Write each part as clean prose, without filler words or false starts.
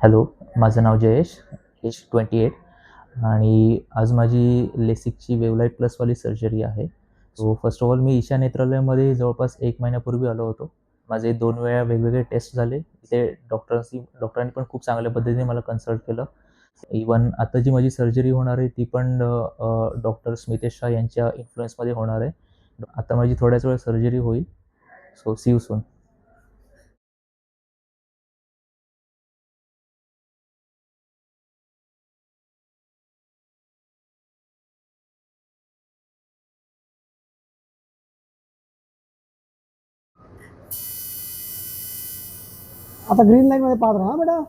Hello, माझं नाव Jayesh, age 28 आणि आज माझी लेसिकची वेव्हलाईट प्लसवाली सर्जरी आहे. सो फर्स्ट ऑफ ऑल मी ईशा नेत्रालयामध्ये जवळपास 1 महिन्यापूर्वी आलो होतो. माझे 2 वेळा वेगवेगळे टेस्ट झाले. तिथे डॉक्टरांनी पण खूप चांगल्या पद्धतीने मला कन्सल्ट केलं. इव्हन आता जी माझी सर्जरी होणार आहे ती पण डॉक्टर स्मितेश शाह यांच्या इन्फ्लुअन्समध्ये होणार आहे. आता माझी थोड्याच वेळात सर्जरी होईल. So see you soon. आता ग्रीन लाईन मध्ये पाहत राहा बेटा.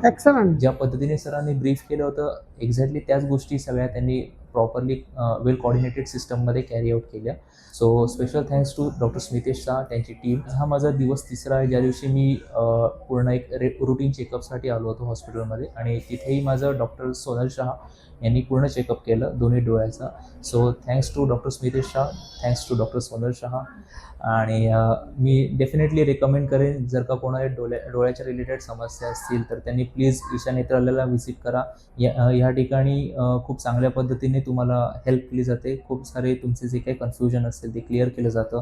एक्सलंट. ज्या पद्धतीने सरांनी ब्रीफ केलं होतं एक्झॅक्टली त्याच गोष्टी सगळ्या त्यांनी प्रॉपरली वेल कॉर्डिनेटेड सिस्टममध्ये कॅरी आउट केल्या. So special thanks to doctor Smitesh Shah, त्यांची टीम. हा माझा दिवस तिसरा आहे ज्या दिवशी मी पूर्ण एक रुटीन चेकअपसाठी आलो होतो हॉस्पिटलमध्ये आणि तिथेही माझं डॉक्टर सोनल शहा यांनी पूर्ण चेकअप केलं दोन्ही डोळ्याचा. So thanks to doctor Smitesh Shah, thanks to doctor Sonal Shah. आणि मी डेफिनेटली रेकमेंड करेन जर का कोणाला डोळ्याच्या रिलेटेड समस्या असतील तर त्यांनी प्लीज ईशा नेत्रालयाला व्हिजिट करा. ह्या ठिकाणी खूप चांगल्या पद्धतीने तुम्हाला हेल्प केली जाते. खूप सारे तुमचे जे काही कन्फ्युजन असेल ते क्लिअर केलं जातं.